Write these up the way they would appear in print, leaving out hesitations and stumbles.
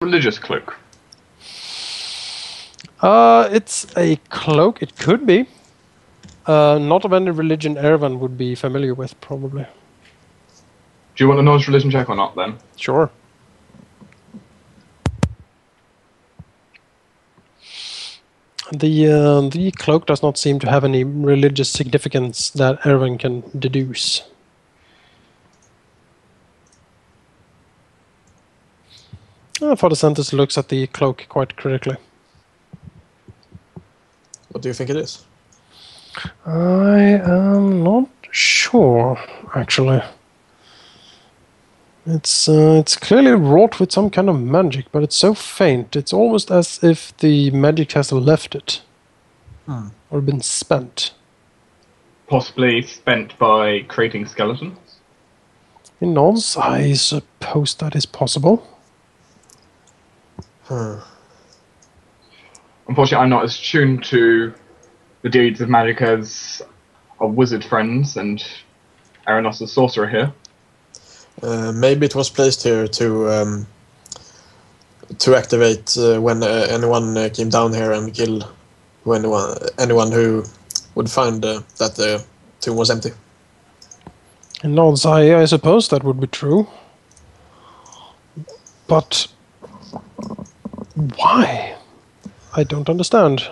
religious cloak? It's a cloak. It could be. Not of any religion Erevan would be familiar with, probably. Do you want a knowledge religion check or not, then? Sure. The cloak does not seem to have any religious significance that Erevan can deduce. Father Santos looks at the cloak quite critically. What do you think it is? I am not sure, actually. It's clearly wrought with some kind of magic, but it's so faint. It's almost as if the magic has left it. Or been spent. Possibly spent by creating skeletons? In nods, I suppose that is possible. Unfortunately, I'm not as tuned to the deeds of magic as our wizard friends and Arenoss the sorcerer here. Maybe it was placed here to activate when anyone came down here and kill anyone who would find that the tomb was empty. In nods, I suppose that would be true. But why? I don't understand.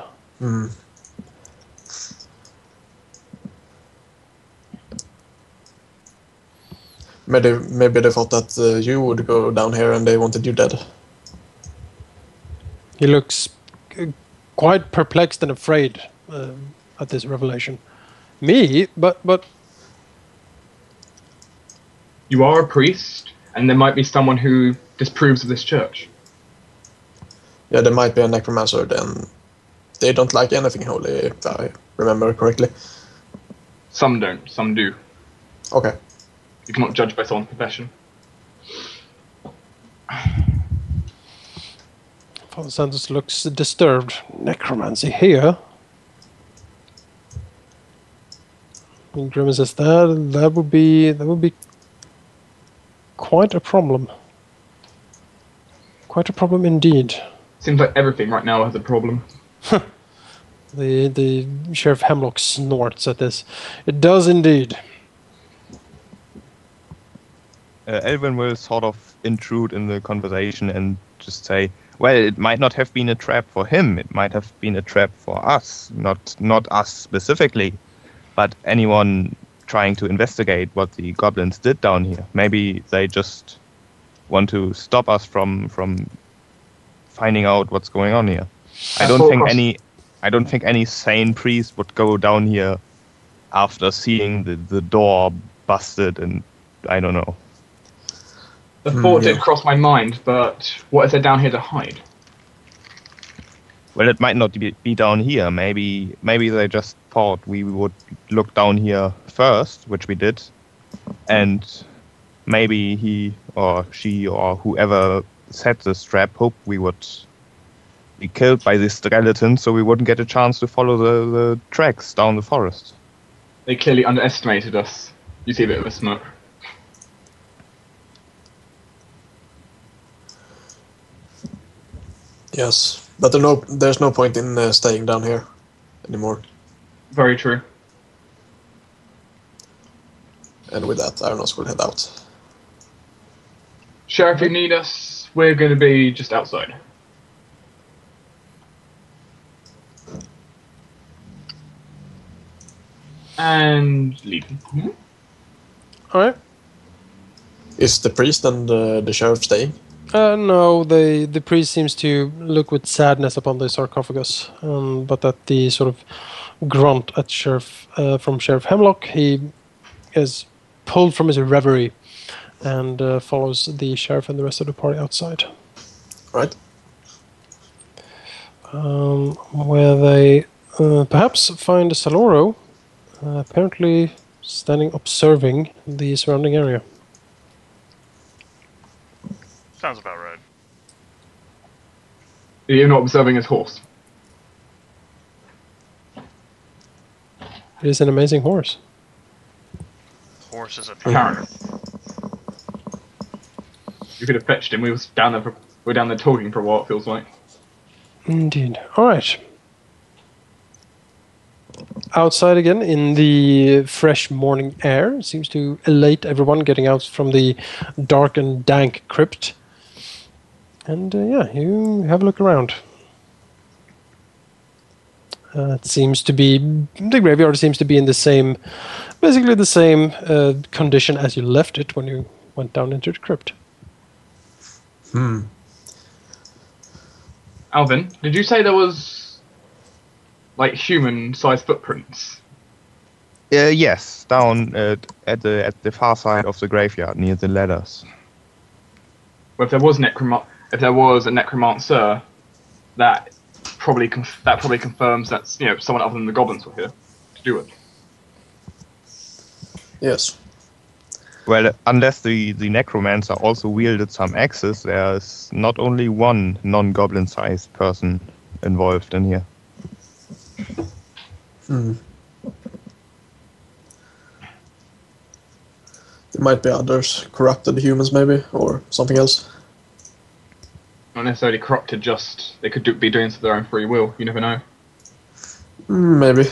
Maybe they thought that you would go down here and they wanted you dead. He looks quite perplexed and afraid at this revelation. Me? But... You are a priest, and there might be someone who disapproves of this church. Yeah, there might be a necromancer, then they don't like anything holy, if I remember correctly. Some don't, some do. Okay. You cannot judge by someone's profession. Father Santos looks disturbed. Necromancy here? And Grimith says that would be quite a problem. Quite a problem indeed. Seems like everything right now has a problem. The Sheriff Hemlock snorts at this. It does indeed. Alvyn will sort of intrude in the conversation and just say, well, it might not have been a trap for him. It might have been a trap for us. Not us specifically, but anyone trying to investigate what the goblins did down here. Maybe they just want to stop us from finding out what's going on here. I don't think any sane priest would go down here after seeing the door busted and I don't know. The thought did cross my mind, but what is there down here to hide? Well, it might not be down here. Maybe they just thought we would look down here first, which we did, and maybe he or she or whoever set this trap hoped we would be killed by this skeleton, so we wouldn't get a chance to follow the tracks down the forest. They clearly underestimated us. You see a bit of a smirk. Yes, but there's no point in staying down here anymore. Very true. And with that, Arenoss will head out. Sheriff, if you need us, we're going to be just outside. And leave. Alright. Is the priest and the sheriff staying? No, the priest seems to look with sadness upon the sarcophagus, but at the sort of grunt at from Sheriff Hemlock, he is pulled from his reverie and follows the sheriff and the rest of the party outside. Right. Where they perhaps find Saloro, apparently standing observing the surrounding area. Sounds about right. You're not observing his horse. It is an amazing horse. Horse is a Apparently. You could have fetched him. We was down there for We're down there talking for a while, it feels like. Indeed. All right. Outside again, in the fresh morning air, seems to elate everyone getting out from the dark and dank crypt. And yeah, you have a look around. It seems to be the graveyard seems to be in the same, basically the same condition as you left it when you went down into the crypt. Alvyn, did you say there was like human-sized footprints? Yes, down at the far side of the graveyard near the ladders. Well, if there was a necromancer, that probably confirms that someone other than the goblins were here to do it. Yes. Well, unless the necromancer also wielded some axes, there's not only one non-goblin-sized person involved in here. There might be others, corrupted humans maybe, or something else. Not necessarily corrupted, just they could be doing this of their own free will. You never know. Maybe.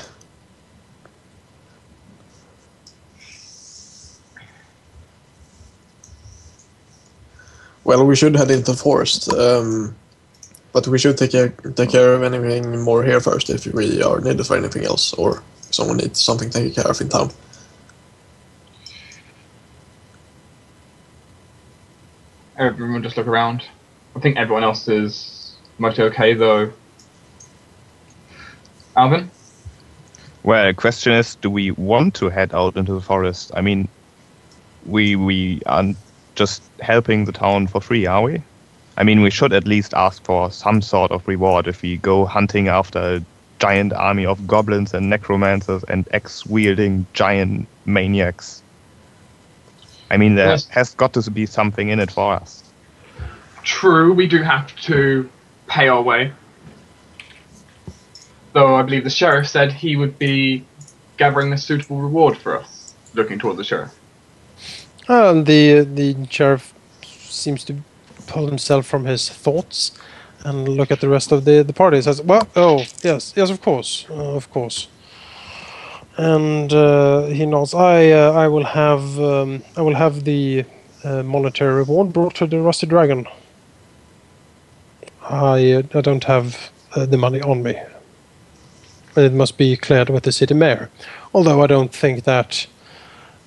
Well, we should head into the forest, but we should take care of anything more here first if we are needed for anything else, or someone needs something taken care of in town. Everyone just look around. I think everyone else is mostly okay, though. Alvyn? Well, the question is, do we want to head out into the forest? I mean, we aren't just helping the town for free, are we? I mean, we should at least ask for some sort of reward if we go hunting after a giant army of goblins and necromancers and axe-wielding giant maniacs. I mean, there has got to be something in it for us. True, we do have to pay our way. Though I believe the sheriff said he would be gathering a suitable reward for us, looking toward the sheriff. The sheriff seems to pull himself from his thoughts and look at the rest of the party. He says, "Well, yes, of course. And he nods. I will have the monetary reward brought to the Rusty Dragon. I don't have the money on me. But it must be cleared with the city mayor. Although I don't think that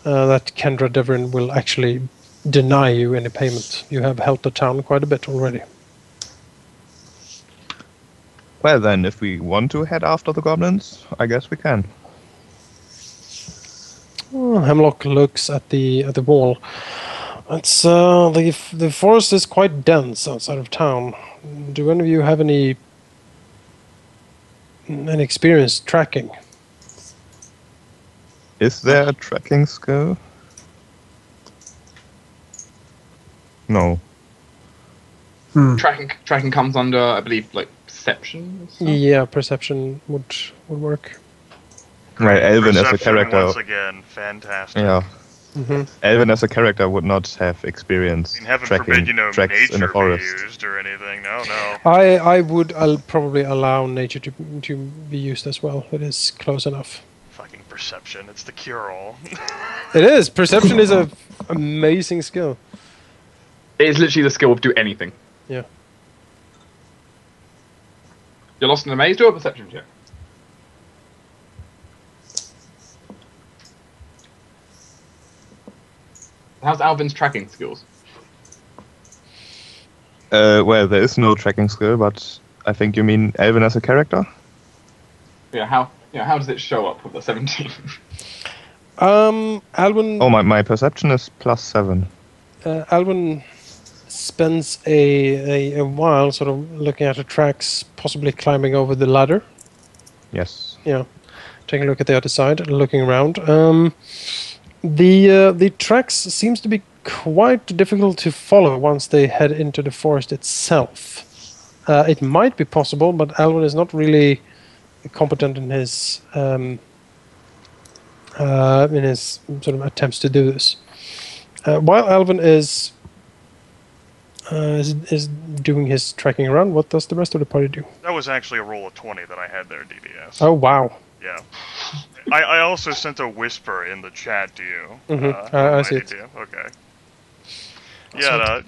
Kendra Devrin will actually deny you any payment. You have helped the town quite a bit already." Well then, if we want to head after the goblins, I guess we can. Hemlock looks at the wall. It's the forest is quite dense outside of town. Do any of you have any experience tracking? Is there a tracking skill? No. Tracking comes under, I believe, like perception. Or something? Yeah, perception would work. Right, Alvyn as a Perception, character. once again, fantastic. Yeah. Mm-hmm. Alvyn as a character would not have experience I mean, heaven tracking forbid, tracks in the nature be forest. used or anything. No. I'll probably allow nature to be used as well. It is close enough. Fucking perception. It's the cure-all. It is. Perception is a amazing skill. It is literally the skill of do anything. Yeah. You're lost in a maze, do a perception check. How's Alvin's tracking skills? Well, there is no tracking skill, but I think you mean Alvyn as a character? Yeah, how does it show up with the 17? Alvyn. Oh, my perception is +7. Alvyn spends a while sort of looking at the tracks, possibly climbing over the ladder. Yes. Yeah, taking a look at the other side and looking around. The tracks seems to be quite difficult to follow once they head into the forest itself. It might be possible, but Alvyn is not really competent in his sort of attempts to do this. While Alvyn is is doing his tracking around. What does the rest of the party do? That was actually a roll of 20 that I had there, DDS. Oh, wow. Yeah. I also sent a whisper in the chat to you. I see it. Okay. Yeah,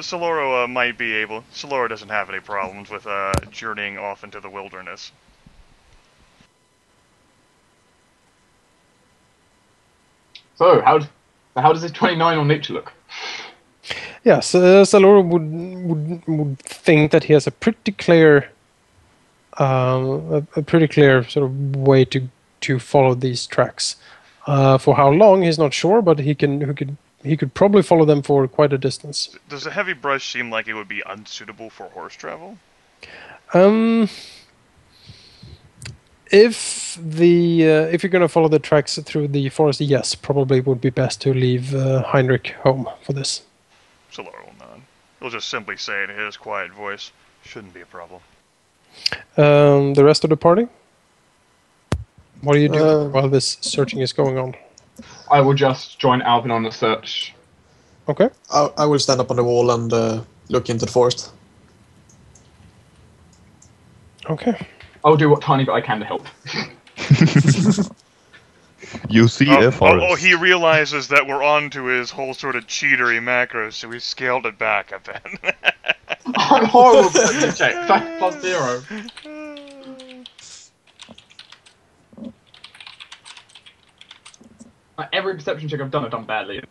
Saloro might be able... Saloro doesn't have any problems with journeying off into the wilderness. So, how does this 29 on nature look? Yes, Saloro would think that he has a pretty clear, sort of way to follow these tracks. For how long, he's not sure, but he could probably follow them for quite a distance. Does the heavy brush seem like it would be unsuitable for horse travel? If you're going to follow the tracks through the forest, yes, probably it would be best to leave Heinrich home for this. Saloro will nod. He'll just simply say in his quiet voice, "Shouldn't be a problem." The rest of the party? What are you doing while this searching is going on? I will just join Alvyn on the search. Okay. I will stand up on the wall and look into the forest. Okay. I'll do what tiny bit I can to help. You see a forest. Oh, he realizes that we're on to his whole sort of cheatery macros, so he scaled it back a bit. I'm horrible at perception check. Fact plus 0. Like, every perception check I've done badly.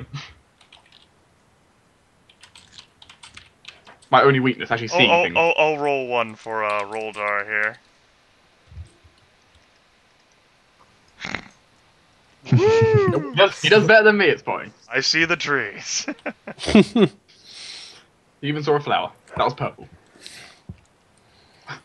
My only weakness, actually seeing things. I'll roll one for Roldar here. He does better than me, it's fine. I see the trees. He even saw a flower. That was purple. That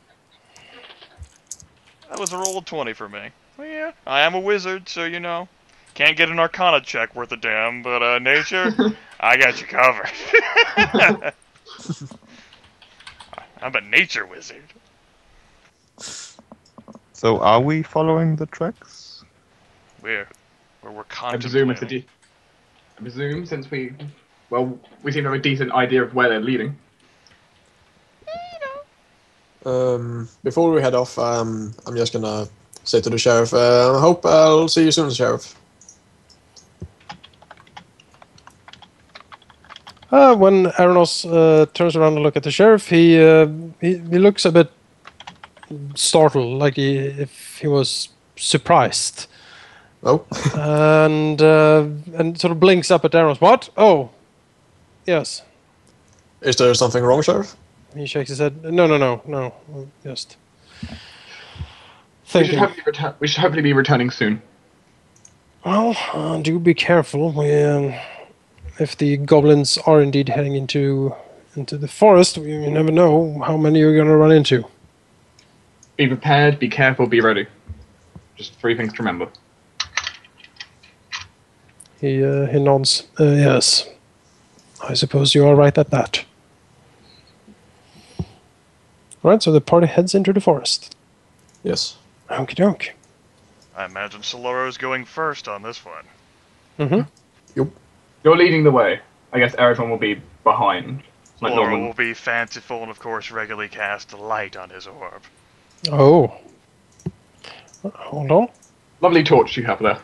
was a roll of 20 for me. Well, yeah, I am a wizard, so you know. Can't get an Arcana check worth a damn, but nature, I got you covered. I'm a nature wizard. So are we following the tracks? We're I contemplating. presume since we seem to have a decent idea of where they're leading. Before we head off, I'm just gonna say to the sheriff, hope I'll see you soon, sheriff. When Arenoss turns around and look at the sheriff, he looks a bit startled, like if he was surprised. Oh. and sort of blinks up at Arenoss. What? Oh, yes. Is there something wrong, sheriff? He shakes his head. No. Just We thinking. should hopefully be returning soon. Well, do be careful. If the goblins are indeed heading into the forest, you never know how many you're going to run into. Be prepared, be careful, be ready. Just 3 things to remember. He nods. Yes. I suppose you are right at that. Alright, so the party heads into the forest. Yes. Okie doke. I imagine Saloro's going first on this one. Mm-hmm. Yep. You're leading the way. I guess Erevan will be behind. Like Saloro normal. will be fanciful and, of course, regularly cast light on his orb. Oh. Hold on. Lovely torch you have there.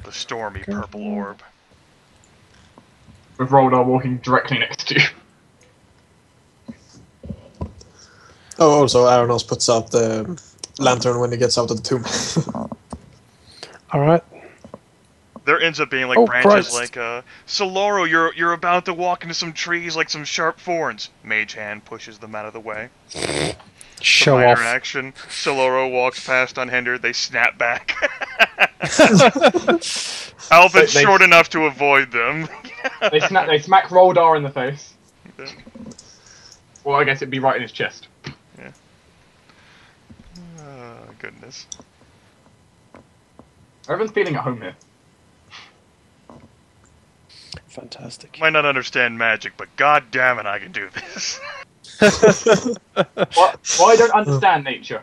The stormy purple orb. With Roldar walking directly next to you. Oh, also, Arenoss puts out the lantern when he gets out of the tomb. Alright. There ends up being like branches like Saloro, you're about to walk into some trees like some sharp thorns. Mage hand pushes them out of the way. Show minor off. action. Soloro walks past unhindered. They snap back. Alvin's short enough to avoid them. They smack Roldar in the face. Well, I guess it'd be right in his chest. Yeah. Oh, goodness. Everyone's feeling at home here. Fantastic. Might not understand magic, but god damn it, I can do this. Well, I don't understand nature.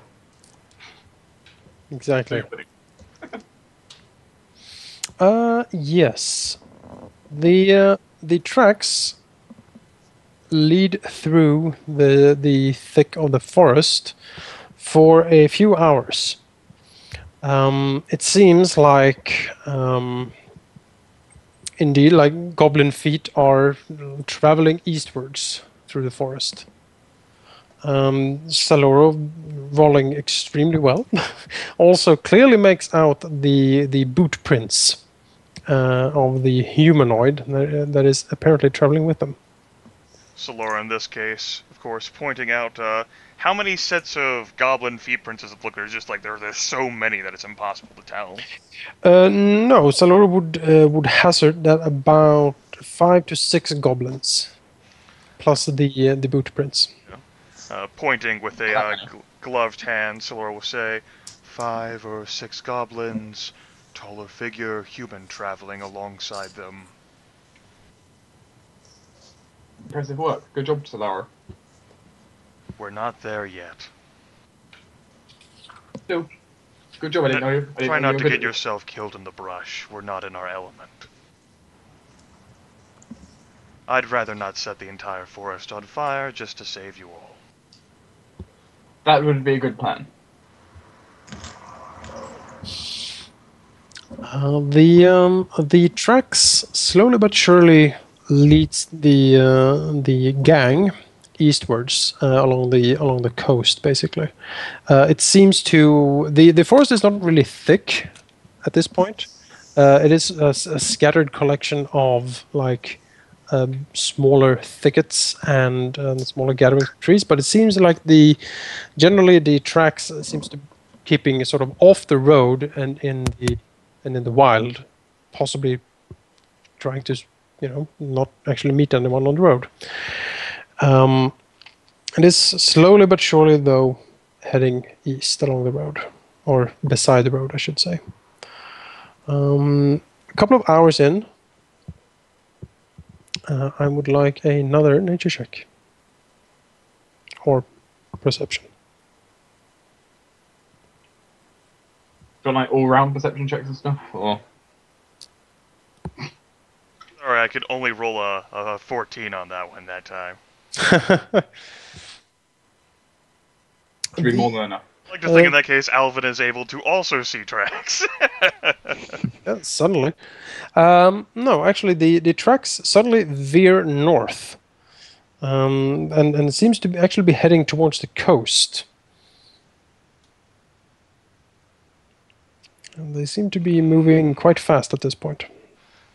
Exactly. Yes. The tracks lead through the thick of the forest for a few hours. It seems like, indeed, like goblin feet are traveling eastwards through the forest. Saloro, rolling extremely well, also clearly makes out the boot prints of the humanoid that is apparently traveling with them. Saloro, in this case, of course, pointing out how many sets of goblin feet prints does it look? There's just like there's so many that it's impossible to tell. No, Saloro would hazard that about 5 to 6 goblins, plus the boot prints. Pointing with a gloved hand, Saloro will say, 5 or 6 goblins, taller figure, human traveling alongside them. Impressive work. Good job, Saloro. We're not there yet. Still, good job. I didn't know you. Try not to get yourself killed in the brush. We're not in our element. I'd rather not set the entire forest on fire just to save you all. That would be a good plan. The tracks slowly but surely leads the gang eastwards along the coast. Basically, it seems to the forest is not really thick at this point. It is a scattered collection of like smaller thickets and smaller gatherings of trees, but it seems like generally the tracks seems to keeping sort of off the road and in the wild, possibly trying to not actually meet anyone on the road. It is slowly but surely though heading east along the road, or beside the road I should say. A couple of hours in, I would like another nature check. Or perception. Got like all-round perception checks and stuff? Or... Alright, I could only roll a 14 on that one that time. Should be more than enough. I like to think in that case, Alvyn is able to also see tracks. Yeah, suddenly. No, actually, the tracks suddenly veer north. And it seems to actually be heading towards the coast. And they seem to be moving quite fast at this point.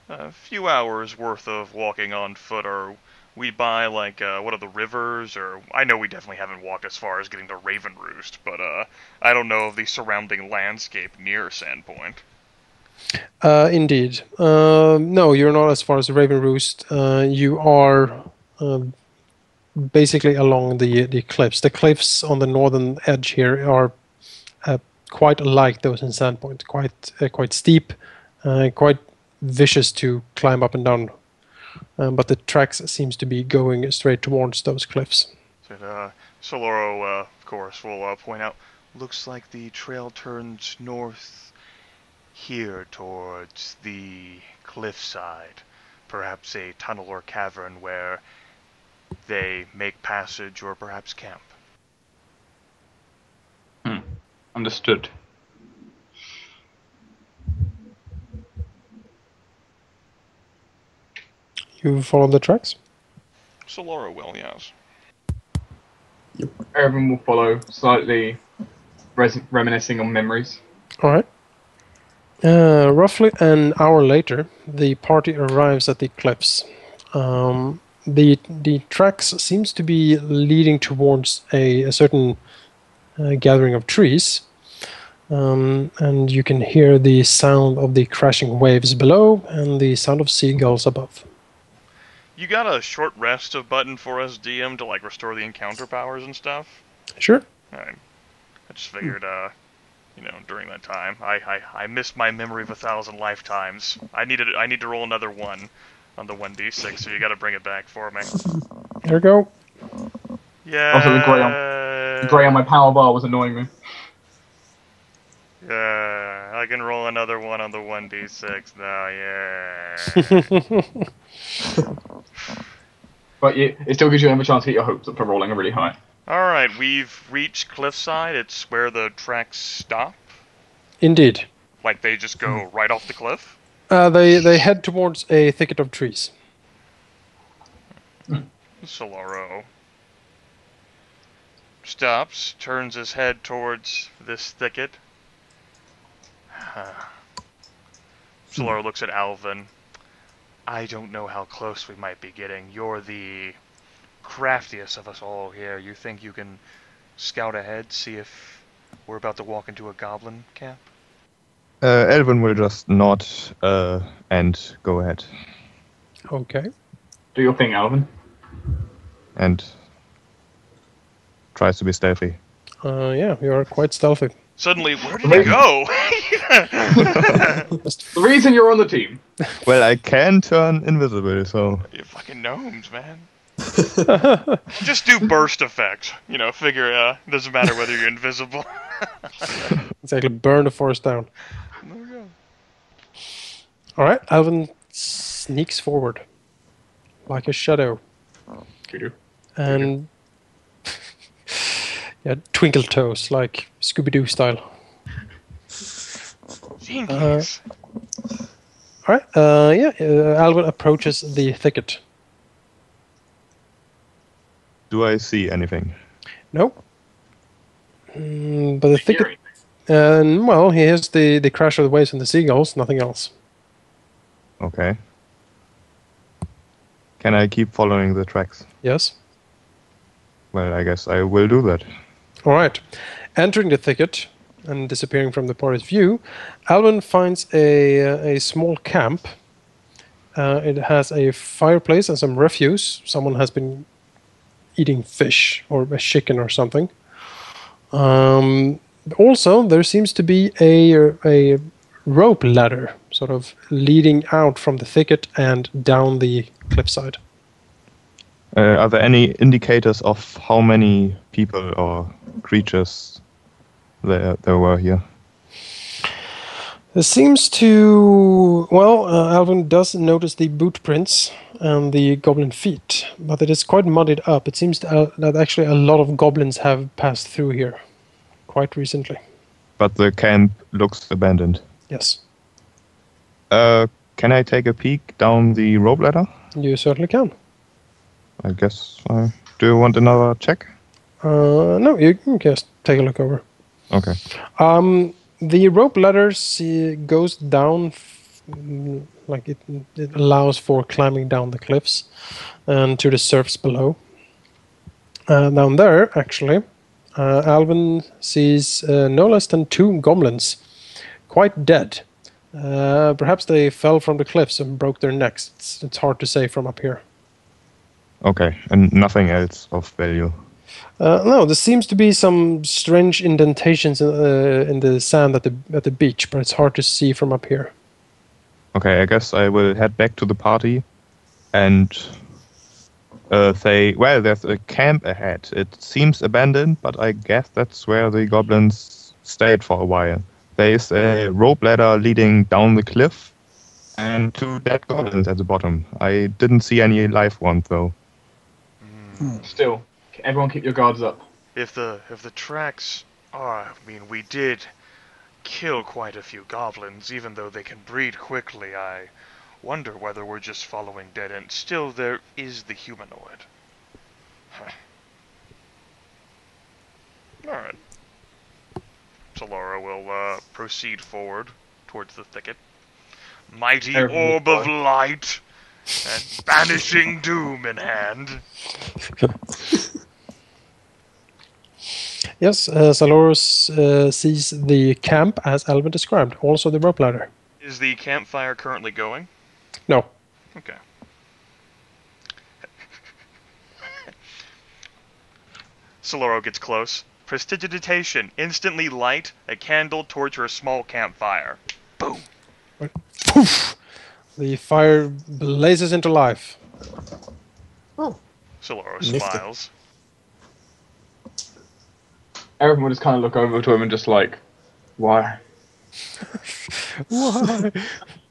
A few hours worth of walking on foot, or we by like what are the rivers, or I know we definitely haven't walked as far as getting to Raven Roost, but I don't know of the surrounding landscape near Sandpoint. Indeed. No, you're not as far as Raven Roost. You are basically along the cliffs. The cliffs on the northern edge here are quite like those in Sandpoint. Quite steep, quite vicious to climb up and down. But the tracks seems to be going straight towards those cliffs. Saloro, of course, will point out, looks like the trail turns north here towards the cliffside. Perhaps a tunnel or cavern where they make passage or perhaps camp. Understood. You follow the tracks? Saloro will, yes. Erevan will follow, slightly reminiscing on memories. All right. Roughly an hour later, the party arrives at the cliffs. The tracks seems to be leading towards a certain gathering of trees, and you can hear the sound of the crashing waves below and the sound of seagulls above. You got a short rest of button for us, DM, to like restore the encounter powers and stuff? Sure. Alright. I just figured, during that time, I missed my memory of 1,000 lifetimes. I need to roll another 1 on the 1d6, so you gotta bring it back for me. There we go. Yeah. Also, the grey on my power bar was annoying me. Yeah, I can roll another one on the 1d6 now, yeah. But it still gives you another chance to get your hopes up for rolling really high. Alright, we've reached cliffside. It's where the tracks stop. Indeed. Like they just go right off the cliff? They head towards a thicket of trees. Saloro stops, turns his head towards this thicket. Saloro looks at Alvyn. I don't know how close we might be getting. You're the craftiest of us all here. You think you can scout ahead, see if we're about to walk into a goblin camp? Alvyn will just nod and go ahead. Okay. Do your thing, Alvyn. And tries to be stealthy. Yeah, you are quite stealthy. Suddenly, where did he go? The reason you're on the team. Well, I can turn invisible, so... You fucking gnomes, man. Just do burst effects. You know, figure doesn't matter whether you're invisible. Exactly, burn the forest down. There we go. Alright, Alvyn sneaks forward. Like a shadow. You do. And... yeah, twinkle toes, like Scooby-Doo style. Jinkies. Alright, Alvyn approaches the thicket. Do I see anything? Nope. But the thicket... Hearing. Well, he hears the crash of the waves and the seagulls, nothing else. Okay. Can I keep following the tracks? Yes? Well, I guess I will do that. Alright. Entering the thicket and disappearing from the party's view, Alvyn finds a small camp. It has a fireplace and some refuse. Someone has been eating fish or a chicken or something. Also, there seems to be a rope ladder sort of leading out from the thicket and down the cliffside. Are there any indicators of how many people or creatures there were here? There seems to... Well, Alvyn does notice the boot prints and the goblin feet, but it is quite muddied up. It seems that actually a lot of goblins have passed through here quite recently. But the camp looks abandoned. Yes. Can I take a peek down the rope ladder? You certainly can. I guess. Do you want another check? No, you can just take a look over. Okay. The rope ladder goes down, like it allows for climbing down the cliffs and to the surface below. Down there, actually, Alvyn sees no less than 2 goblins, quite dead. Perhaps they fell from the cliffs and broke their necks. It's hard to say from up here. Okay, and nothing else of value. No, there seems to be some strange indentations in the sand at the beach, but it's hard to see from up here. Okay, I guess I will head back to the party and say, well, there's a camp ahead. It seems abandoned, but I guess that's where the goblins stayed for a while. There is a rope ladder leading down the cliff and 2 dead goblins at the bottom. I didn't see any live ones, though. Still, everyone keep your guards up. If the tracks are, I mean, we did kill quite a few goblins, even though they can breed quickly. I wonder whether we're just following dead ends. Still, there is the humanoid. Huh. Alright. Saloro will proceed forward towards the thicket. Mighty orb of light and banishing doom in hand. Yes, Saloro sees the camp as Alvyn described, also the rope ladder. Is the campfire currently going? No. Okay. Saloro gets close. Prestidigitation. Instantly light a candle torch or a small campfire. Boom. Poof! The fire blazes into life. Oh, Saloro Nifty. smiles. Erevan will just kind of look over to him and just like, why Why?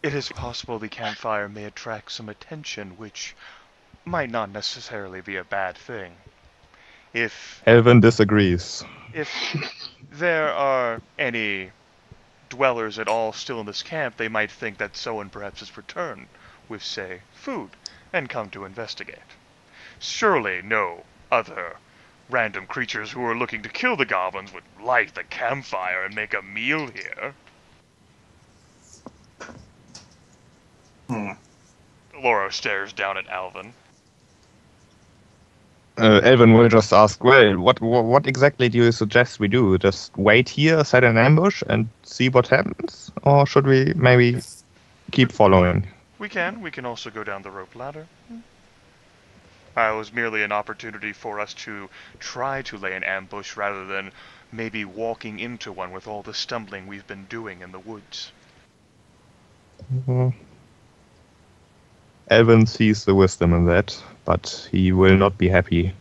It is possible the campfire may attract some attention, which might not necessarily be a bad thing. If Alvyn disagrees. there are any dwellers at all still in this camp, they might think that someone perhaps has returned with, say, food, and come to investigate. Surely no other random creatures who are looking to kill the goblins would light the campfire and make a meal here. Saloro stares down at Alvyn. Alvyn will just ask, well, what exactly do you suggest we do? Just wait here, set an ambush, and see what happens? Or should we maybe keep following? We can also go down the rope ladder. It was merely an opportunity for us to try to lay an ambush rather than maybe walking into one with all the stumbling we've been doing in the woods. Alvyn sees the wisdom in that, but he will not be happy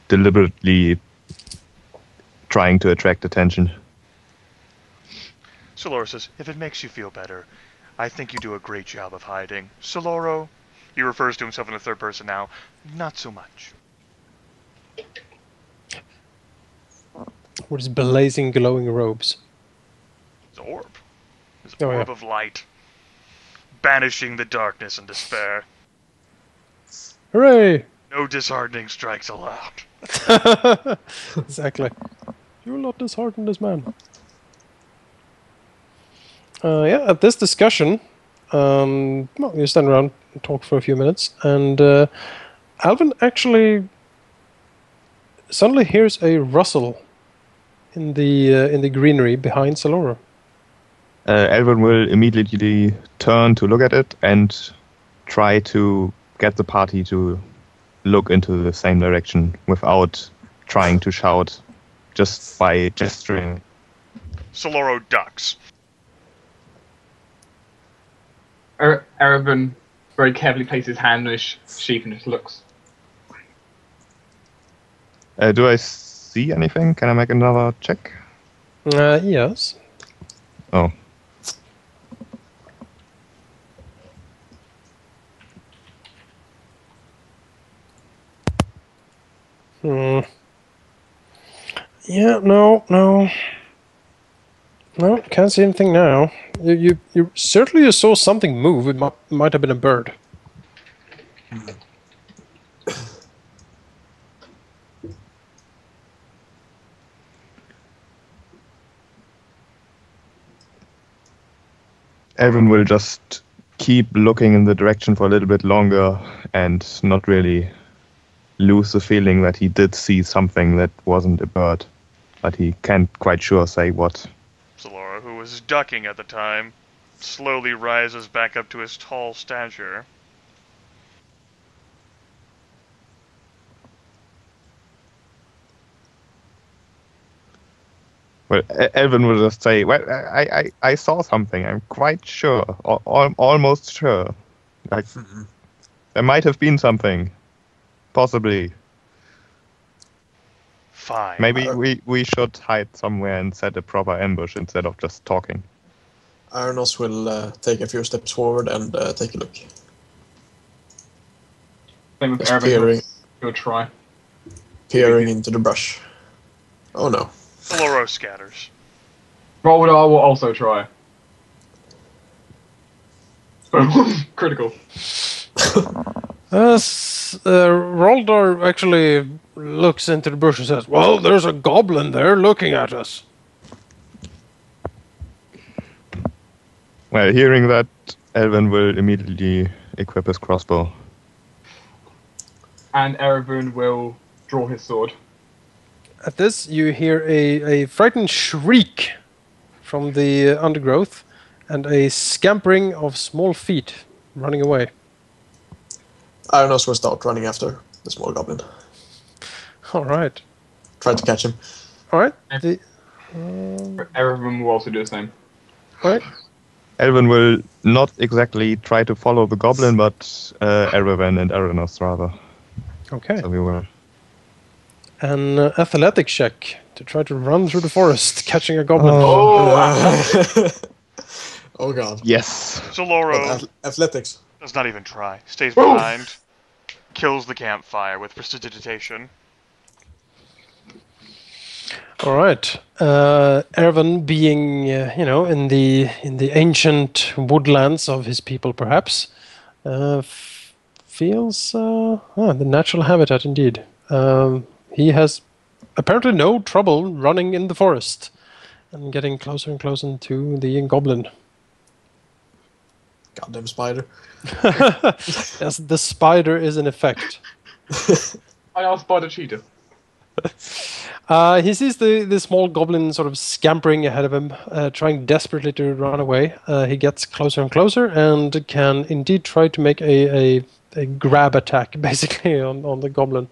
deliberately trying to attract attention. Saloro says, if it makes you feel better, I think you do a great job of hiding. Saloro, he refers to himself in the third person now, not so much. With his blazing, glowing robes. His orb. His Oh, orb yeah. of light. Banishing the darkness and despair. Hooray! No disheartening strikes allowed. Exactly. You will not dishearten this man. At this discussion, you stand around and talk for a few minutes, and Alvyn actually suddenly hears a rustle in the greenery behind Saloro. Alvyn will immediately turn to look at it and try to get the party to look into the same direction without trying to shout, just by gesturing. Saloro ducks. Erevan very carefully places his hand on his sheath and just looks. Do I see anything? Can I make another check? Yes. Oh. Yeah, no, can't see anything now. You certainly saw something move. It might have been a bird. Alvyn will just keep looking in the direction for a little bit longer and not really lose the feeling that he did see something that wasn't a bird, but he can't quite sure say what. Saloro, who was ducking at the time, slowly rises back up to his tall stature. Well, Alvyn will just say, well, I saw something, I'm quite sure, almost sure. Like, there might have been something. Possibly. Fine. Maybe we should hide somewhere and set a proper ambush instead of just talking. Arenoss will take a few steps forward and take a look. Same with Just Erevan. He'll try. Peering into the brush. Oh no. Saloro scatters. Roldar will also try. Critical. Roldar actually looks into the bush and says, well, there's a goblin there looking at us. Well, hearing that, Alvyn will immediately equip his crossbow. And Erevan will draw his sword. At this, you hear a frightened shriek from the undergrowth and a scampering of small feet running away. Arenoss will start running after the small goblin. All right. Try to catch him. All right. Erevan will also do the same. All right. Alvyn will not exactly try to follow the goblin, but Erevan and Arenoss rather. Okay. So we will. An athletic check to try to run through the forest, catching a goblin. Oh god. Yes. Saloro Athletics. does not even try. Stays behind. Kills the campfire with prestidigitation. All right. Erevan, being in the ancient woodlands of his people, perhaps, feels the natural habitat indeed. He has apparently no trouble running in the forest and getting closer and closer to the goblin. Goddamn spider. Yes, the spider is in effect. I asked Spider Cheetah. He sees the small goblin sort of scampering ahead of him, trying desperately to run away. He gets closer and closer and can indeed try to make a grab attack, basically, on the goblin.